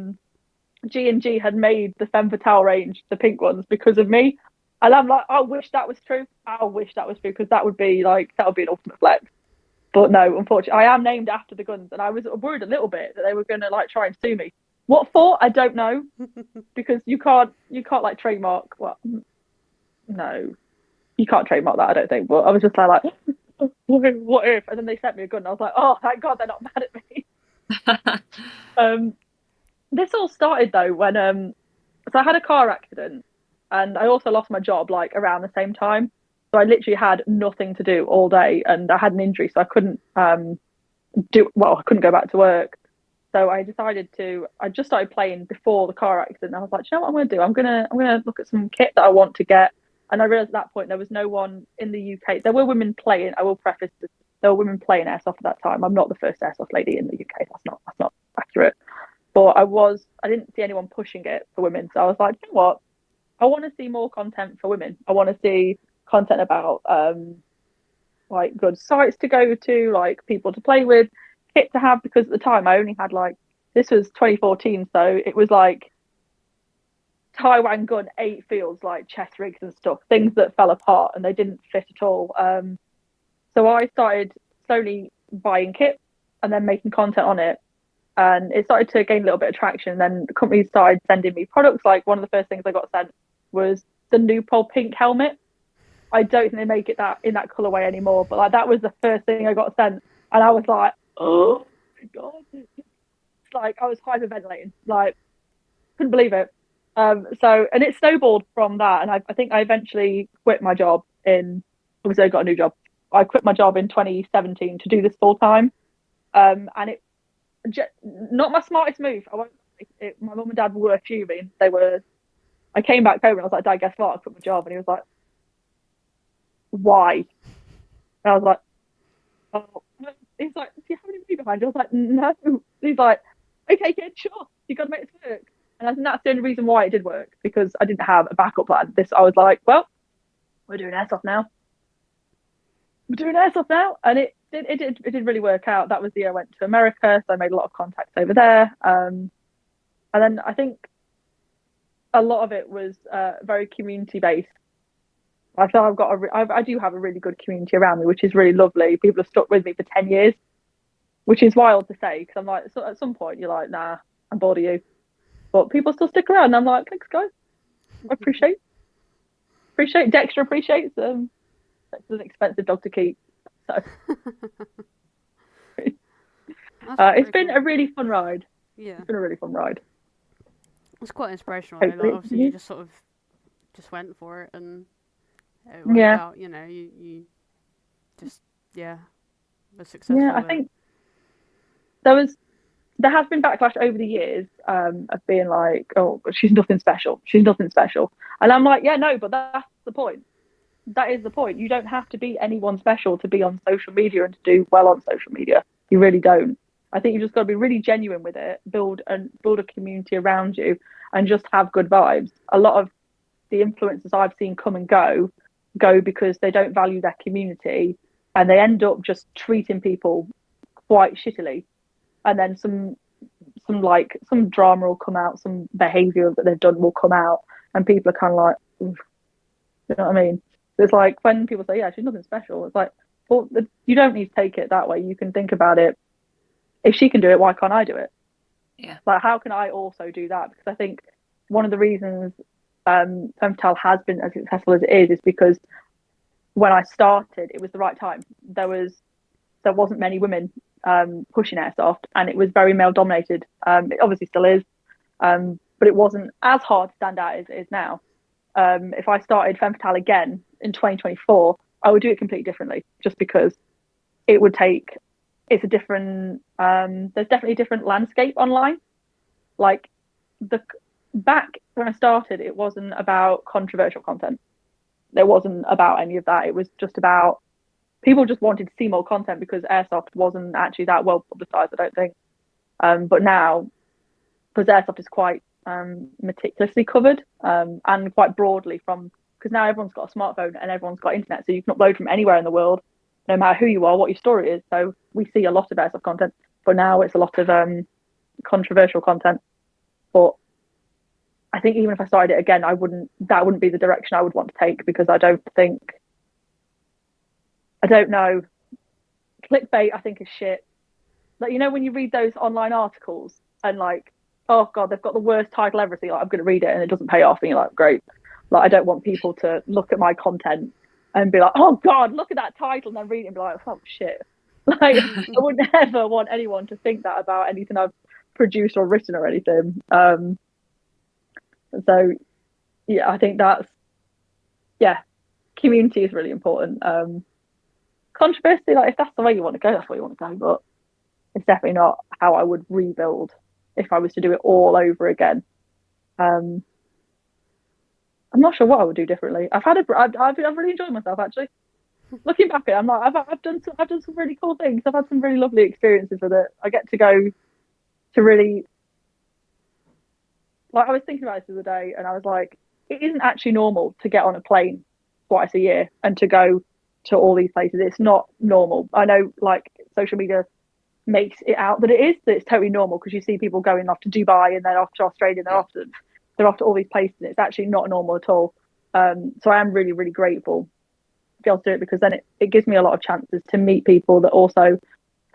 G&G had made the Femme Fatale range, the pink ones, because of me. And I'm like, I wish that was true. I wish that was true, because that would be an ultimate flex. But no, unfortunately, I am named after the guns, and I was worried a little bit that they were going to like try and sue me. What for? I don't know, because you can't like trademark. Well, no, you can't trademark that. I don't think. But I was just like, what if? And then they sent me a gun, and I was like, oh, thank God they're not mad at me. This all started though when so I had a car accident, and I also lost my job like around the same time. So I literally had nothing to do all day, and I had an injury, so I couldn't I couldn't go back to work. So I just started playing before the car accident. I was like, you know what I'm going to do? I'm gonna look at some kit that I want to get. And I realized at that point there was no one in the UK. There were women playing. I will preface this. There were women playing airsoft at that time. I'm not the first airsoft lady in the UK. That's not accurate. But I didn't see anyone pushing it for women. So I was like, you know what? I want to see more content for women. I want to see content about like good sites to go to, like people to play with, kit to have, because at the time I only had like, this was 2014, so it was like Taiwan gun 8 fields, like chest rigs and stuff, things that fell apart and they didn't fit at all. So I started slowly buying kit and then making content on it, and it started to gain a little bit of traction. And then the companies started sending me products. Like one of the first things I got sent was the Newpol pink helmet. I don't think they make it that in that colorway anymore, but like that was the first thing I got sent, and I was like, oh my god, it's like I was hyperventilating, like couldn't believe it. So and it snowballed from that, and I think I eventually quit my job in. Obviously, I got a new job. I quit my job in 2017 to do this full time, and it not my smartest move. I won't. My mum and dad were fuming. They were. I came back home and I was like, "Dad, guess what? I quit my job," and he was like, "Why?" And I was like, "Oh." He's like, "Do you have any money behind you?" I was like, "No." He's like, "Okay, kid, sure. You got to make this work." And I think that's the only reason why it did work, because I didn't have a backup plan. I was like, "Well, we're doing airsoft now. We're doing airsoft now," and it did really work out. That was the year I went to America, so I made a lot of contacts over there. And then I think a lot of it was very community based. I feel I do have a really good community around me, which is really lovely. People have stuck with me for 10 years, which is wild to say, because I'm like, so at some point you're like, nah, I'm bored of you, but people still stick around. And I'm like, thanks guys, I appreciate Dexter appreciates them. Dexter's an expensive dog to keep, so it's been cool. a really fun ride. Yeah, It's been a really fun ride. it's quite inspirational. Though. Like, obviously, you just sort of just went for it and it worked out. You know, you just was successful. Yeah, I think there has been backlash over the years of being like, oh, she's nothing special. She's nothing special. And I'm like, yeah, no, but the point. That is the point. You don't have to be anyone special to be on social media and to do well on social media. You really don't. I think you just got to be really genuine with it, build a community around you, and just have good vibes. A lot of the influencers I've seen come and go because they don't value their community, and they end up just treating people quite shittily, and then some drama will come out, some behaviour that they've done will come out, and people are kind of like, oof. You know what I mean? It's like when people say, yeah, she's nothing special, it's like, well, you don't need to take it that way. You can think about it. If she can do it, why can't I do it? Yeah. Like, how can I also do that? Because I think one of the reasons Femme Fatale has been as successful as it is because when I started, it was the right time. There wasn't many women pushing airsoft, and it was very male dominated. It obviously still is, but it wasn't as hard to stand out as it is now. If I started Femme Fatale again in 2024, I would do it completely differently, just because it would take. It's a different. There's definitely a different landscape online. Like back when I started, it wasn't about controversial content. There wasn't about any of that. It was just about people just wanted to see more content because airsoft wasn't actually that well publicized, I don't think. But now, because airsoft is quite meticulously covered and quite broadly because now everyone's got a smartphone and everyone's got internet, so you can upload from anywhere in the world, no matter who you are, what your story is. So we see a lot of airsoft content, but now it's a lot of controversial content. But I think even if I started it again, that wouldn't be the direction I would want to take, because I don't know. Clickbait, I think, is shit. Like, you know, when you read those online articles and like, oh God, they've got the worst title ever. So you're like, I'm going to read it, and it doesn't pay off. And you're like, great. Like, I don't want people to look at my content and be like, oh God, look at that title, and then read it and be like, oh shit. Like, I would never want anyone to think that about anything I've produced or written or anything. So yeah, I think community is really important. Controversy, like, if that's the way you want to go, that's where you want to go. But it's definitely not how I would rebuild if I was to do it all over again. I'm not sure what I would do differently. I've really enjoyed myself, actually. Looking back at it, I'm like, I've done some really cool things. I've had some really lovely experiences with it. I get to go to really, like, I was thinking about this the other day, and I was like, it isn't actually normal to get on a plane twice a year and to go to all these places. It's not normal. I know, like, social media makes it out that it's totally normal, because you see people going off to Dubai and then off to Australia, and they're off to all these places. It's actually not normal at all. So I am really, really grateful to be able to do it, because then it gives me a lot of chances to meet people that also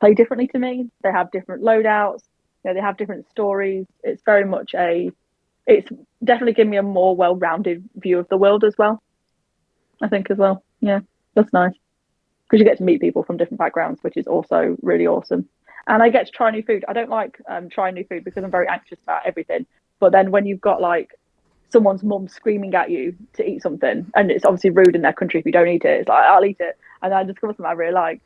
play differently to me. They have different loadouts, you know, they have different stories. It's very much it's definitely given me a more well-rounded view of the world as well, I think, as well. Yeah, that's nice, because you get to meet people from different backgrounds, which is also really awesome. And I get to try new food. I don't like trying new food because I'm very anxious about everything. But then when you've got like someone's mum screaming at you to eat something, and it's obviously rude in their country if you don't eat it, it's like, I'll eat it. And I discovered something I really like.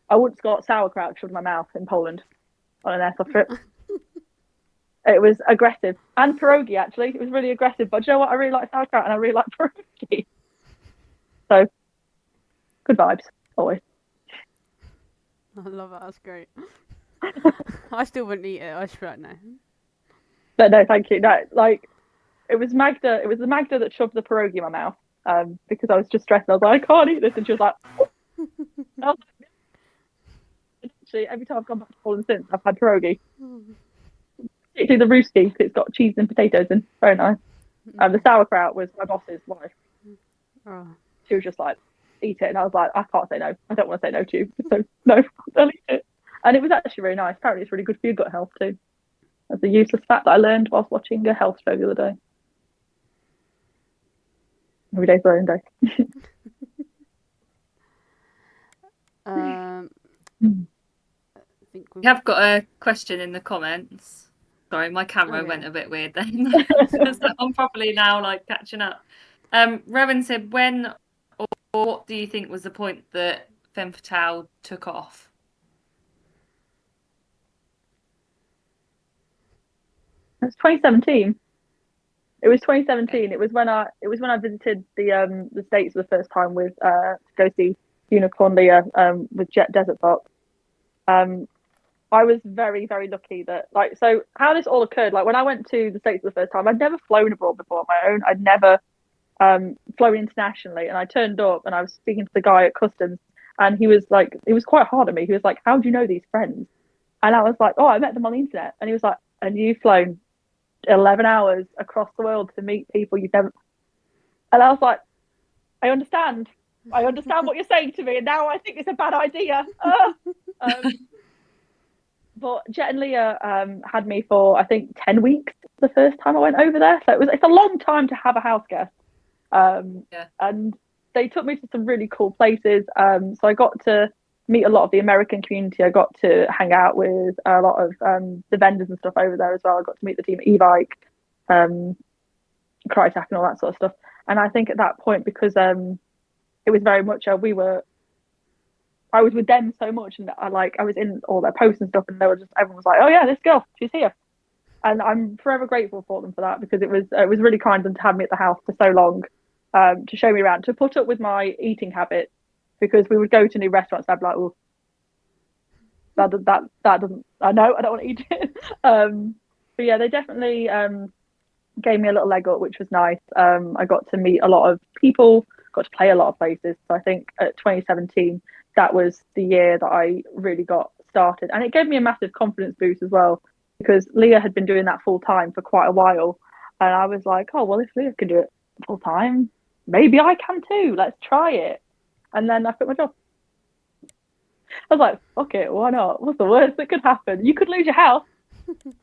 I once got sauerkraut shoved in my mouth in Poland on an airsoft trip. It was aggressive. And pierogi, actually. It was really aggressive. But do you know what? I really like sauerkraut and I really like pierogi. So, good vibes, always. I love it. That's great. I still wouldn't eat it. I just be like, no. But no, thank you. No, like, it was Magda. It was the Magda that shoved the pierogi in my mouth because I was just stressed. I was like, I can't eat this. And she was like, oh. Actually, every time I've gone back to Poland since, I've had pierogi. Particularly the Ruski, because it's got cheese and potatoes in. Very nice. The sauerkraut was my boss's wife. Oh. She was just like, eat it. And I was like, I can't say no. I don't want to say no to you. So, no, I'll eat it. And it was actually really nice. Apparently, it's really good for your gut health, too. That's a useless fact that I learned whilst watching a health show the other day. Every day's learning day. I think We have got a question in the comments. Sorry, my camera went a bit weird then. So I'm probably now like catching up. Rowan said, when or what do you think was the point that Femme Fatale took off? It's 2017. It was 2017. It was when I visited the States for the first time with to go see Unicorn Leah with Jet Desert Fox. Um, I was very, very lucky that, like, so how this all occurred, like when I went to the States for the first time, I'd never flown abroad before on my own. I'd never flown internationally, and I turned up and I was speaking to the guy at customs, and he was quite hard on me. He was like, "How do you know these friends?" And I was like, "Oh, I met them on the internet." And he was like, "And you've flown 11 hours across the world to meet people you've never..." And I was like, "I understand. I understand what you're saying to me, and now I think it's a bad idea." But Jet and Leah had me for, I think, 10 weeks the first time I went over there. So it's a long time to have a house guest. And they took me to some really cool places. So I got to meet a lot of the American community. I got to hang out with a lot of the vendors and stuff over there as well. I got to meet the team at e-bike, Crytek and all that sort of stuff. And I think at that point, because it was very much I was with them so much, and I was in all their posts and stuff, and everyone was like, "Oh yeah, this girl, she's here," and I'm forever grateful for them for that, because it was really kind of them to have me at the house for so long, to show me around, to put up with my eating habits, because we would go to new restaurants and I'd be like, "Oh, that doesn't, I know I don't want to eat it." But yeah, they definitely gave me a little leg up, which was nice. I got to meet a lot of people, got to play a lot of places. So I think at 2017, that was the year that I really got started, and it gave me a massive confidence boost as well, because Leah had been doing that full time for quite a while, and I was like, "Oh well, if Leah can do it full time, maybe I can too. Let's try it." And then I quit my job. I was like, "Fuck it, why not? What's the worst that could happen? You could lose your house."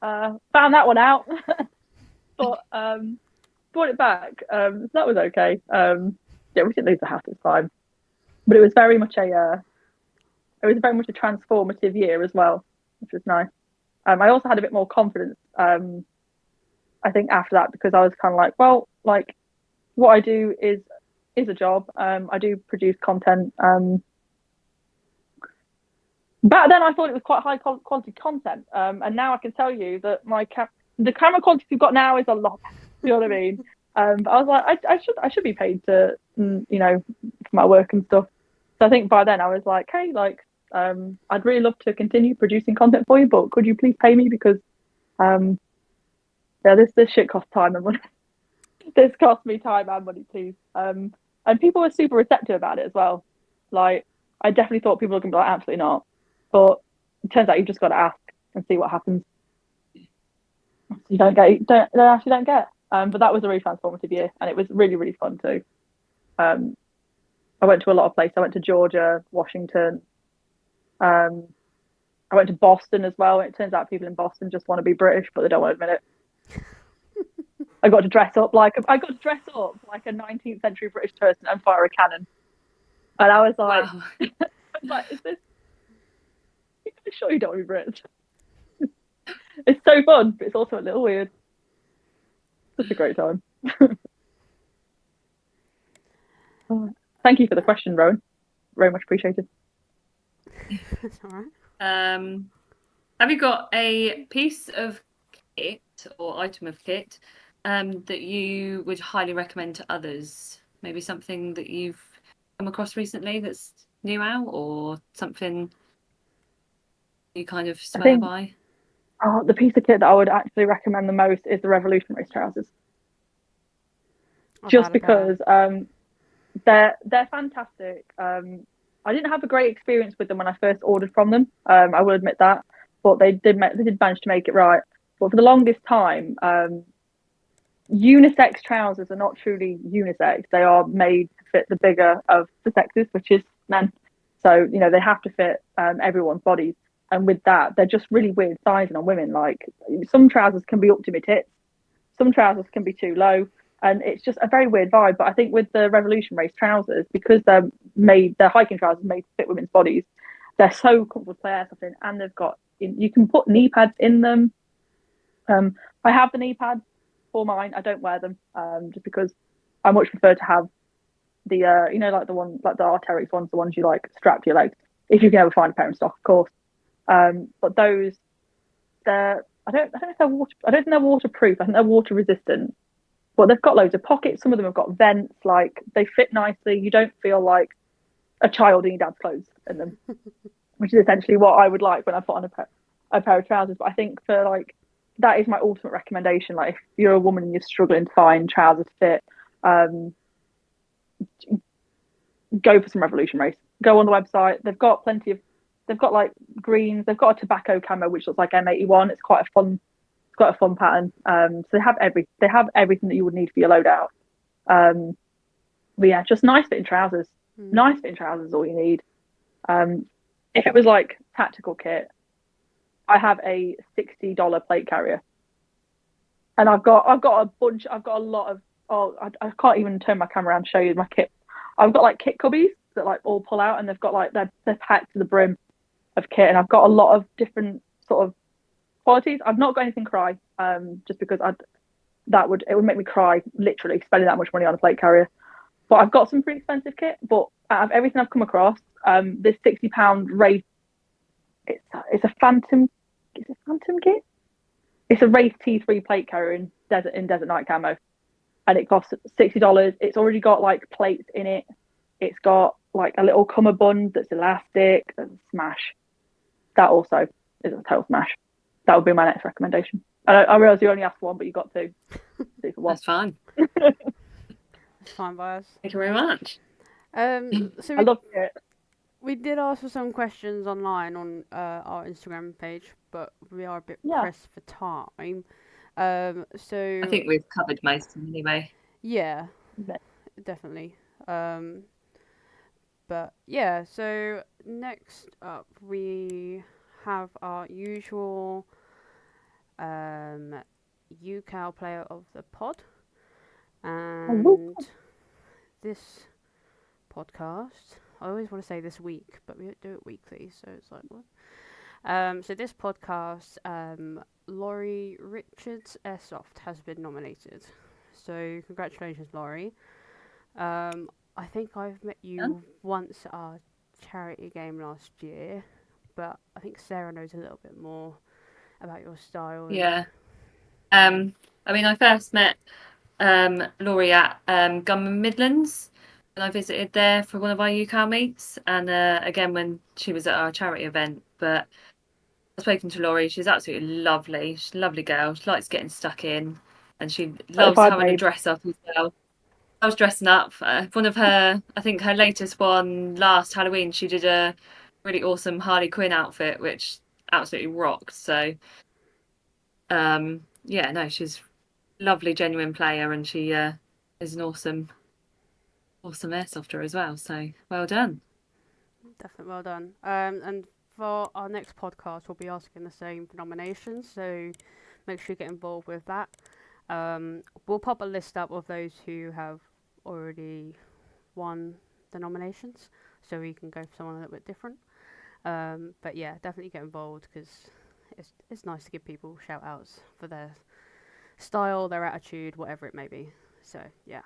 Found that one out, but brought it back. So that was okay. Yeah, we didn't lose the house. It's fine, but it was very much a transformative year as well, which was nice. I also had a bit more confidence, I think, after that, because I was kind of like, well, like, what I do is a job. I do produce content. Back then I thought it was quite high quality content, and now I can tell you that the camera quality we've got now is a lot better. You know what I mean? But I was like, I should be paid to, for my work and stuff. So I think by then I was like, hey, like, I'd really love to continue producing content for you, but could you please pay me, because yeah, this shit costs time and money. This costs me time and money, please. And people were super receptive about it as well. Like, I definitely thought people were gonna be like, absolutely not, but it turns out you've just got to ask and see what happens. You don't actually don't get. But that was a really transformative year, and it was really, really fun too. I went to a lot of places. I went to Georgia, Washington. I went to Boston as well. It turns out people in Boston just want to be British, but they don't want to admit it. I got to dress up like a 19th century British person and fire a cannon. And I was like, wow. I was like, is this? Are you sure you don't want to be British? It's so fun, but it's also a little weird. Such a great time. Thank you for the question, Rowan. Very much appreciated. That's all right. Have you got a piece of kit or item of kit that you would highly recommend to others? Maybe something that you've come across recently that's new out, or something you kind of swear by? Oh, the piece of kit that I would actually recommend the most is the Revolution Race trousers. Just because they're fantastic. I didn't have a great experience with them when I first ordered from them. I will admit that, but they did manage to make it right. But for the longest time, unisex trousers are not truly unisex. They are made to fit the bigger of the sexes, which is men. So they have to fit everyone's bodies. And with that, they're just really weird sizing on women. Like, some trousers can be up to my tits, some trousers can be too low, and it's just a very weird vibe. But I think with the Revolution Race trousers, because they're hiking trousers made to fit women's bodies, they're so comfortable to play airsoft in, and you can put knee pads in them. I have the knee pads for mine. I don't wear them, just because I much prefer to have the like the one, like the Arc'teryx ones, the ones you like strap to your legs, if you can ever find a pair in stock, of course. But I don't know if they're waterproof. I think they're water resistant. but they've got loads of pockets. Some of them have got vents. Like, they fit nicely. You don't feel like a child in your dad's clothes in them, which is essentially what I would like when I put on a pair of trousers. But I think for like, that is my ultimate recommendation. Like, if you're a woman and you're struggling to find trousers to fit, go for some Revolution Race. Go on the website. They've got plenty of. They've got like greens. They've got a tobacco camo which looks like M81. It's quite a fun. It's quite a fun pattern. So they have everything that you would need for your loadout. But yeah, just nice fitting trousers. Nice fitting trousers is all you need. If it was like tactical kit, I have a $60 plate carrier, and I've got a bunch. I've got a lot of. I can't even turn my camera around to show you my kit. I've got like kit cubbies that like all pull out, and they've got like they're packed to the brim of kit, and I've got a lot of different sort of qualities. I've not got anything cry, just because it would make me cry literally spending that much money on a plate carrier. But I've got some pretty expensive kit. But out of everything I've come across, this £60 Wraith, it's a Phantom kit. It's a Wraith T3 plate carrier in desert night camo, and it costs $60. It's already got like plates in it. It's got like a little cummerbund that's elastic. That's a smash. That also is a total smash. That would be my next recommendation. I realise you only asked for one, but you got two. Two for one. That's fine. That's fine by us. Thank you very much. So I love it. we did ask for some questions online on our Instagram page, but we are a bit pressed for time. So I think we've covered most of them anyway. Yeah, definitely. But yeah, so next up we have our usual UKAL player of the pod, and this podcast, I always want to say this week, but we don't do it weekly, so it's like what? So this podcast, Laurie Richards Airsoft has been nominated. So congratulations, Laurie. I think I've met you once at our charity game last year, but I think Sarah knows a little bit more about your style. Yeah. I mean, I first met Laurie at Gunman Midlands when I visited there for one of our UKAL meets, and again when she was at our charity event. But I've spoken to Laurie. She's absolutely lovely. She's a lovely girl. She likes getting stuck in, and she loves having a dress up as well. I was dressing up. One of her, I think her latest one last Halloween, she did a really awesome Harley Quinn outfit, which absolutely rocked. So, yeah, no, she's a lovely, genuine player, and she is an awesome airsofter as well. So, well done. Definitely well done. And for our next podcast, we'll be asking the same for nominations, so make sure you get involved with that. We'll pop a list up of those who have already won the nominations, so we can go for someone a little bit different. But yeah, definitely get involved, because it's nice to give people shout outs for their style, their attitude, whatever it may be. So yeah.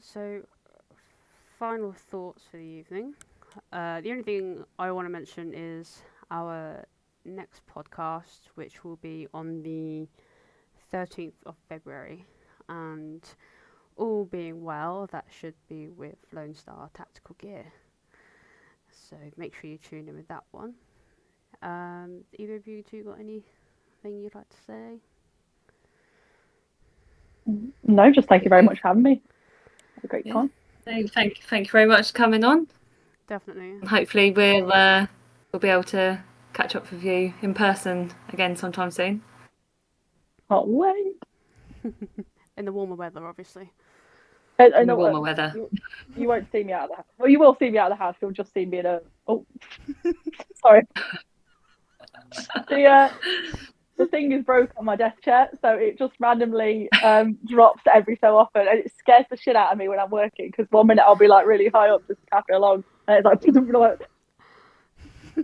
So final thoughts for the evening. The only thing I want to mention is our next podcast, which will be on the 13th of February, and all being well, that should be with Lone Star Tactical Gear. So make sure you tune in with that one. Either of you two got anything you'd like to say? No, just thank you very much for having me. Had a great time. Thank you very much for coming on. Definitely. Hopefully we'll be able to catch up with you in person again sometime soon. Can't wait. In the warmer weather, obviously. In the warmer weather. You won't see me out of the house. Well, you will see me out of the house. You'll just see me in a. Oh, sorry. The thing is broke on my desk chair, so it just randomly drops every so often, and it scares the shit out of me when I'm working, because 1 minute I'll be like really high up just tapping along, and it's like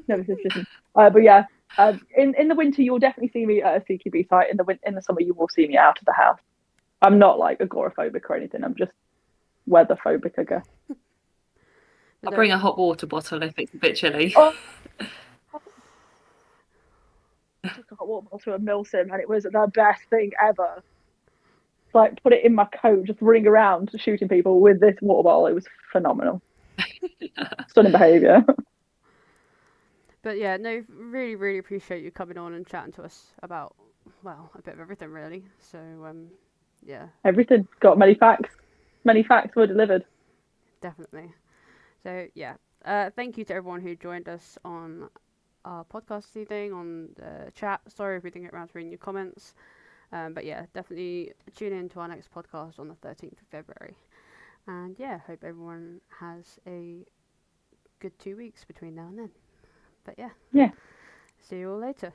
no, this isn't. But yeah, in the winter you'll definitely see me at a CQB site. In the summer you will see me out of the house. I'm not like agoraphobic or anything. I'm just weatherphobic, I guess. I'll bring a hot water bottle if it's a bit chilly. Oh. I took a hot water bottle to a Milsim, and it was the best thing ever. like put it in my coat, just running around shooting people with this water bottle. It was phenomenal. Stunning behaviour. But yeah, no, really, really appreciate you coming on and chatting to us about, well, a bit of everything really. So yeah, Everything. Got many facts. Many facts were delivered. definitely. So yeah, thank you to everyone who joined us on our podcast this evening, on the chat. Sorry if we didn't get around to reading your comments. But yeah, definitely tune in to our next podcast on the 13th of February. And yeah, hope everyone has a good 2 weeks between now and then. But yeah. Yeah. See you all later.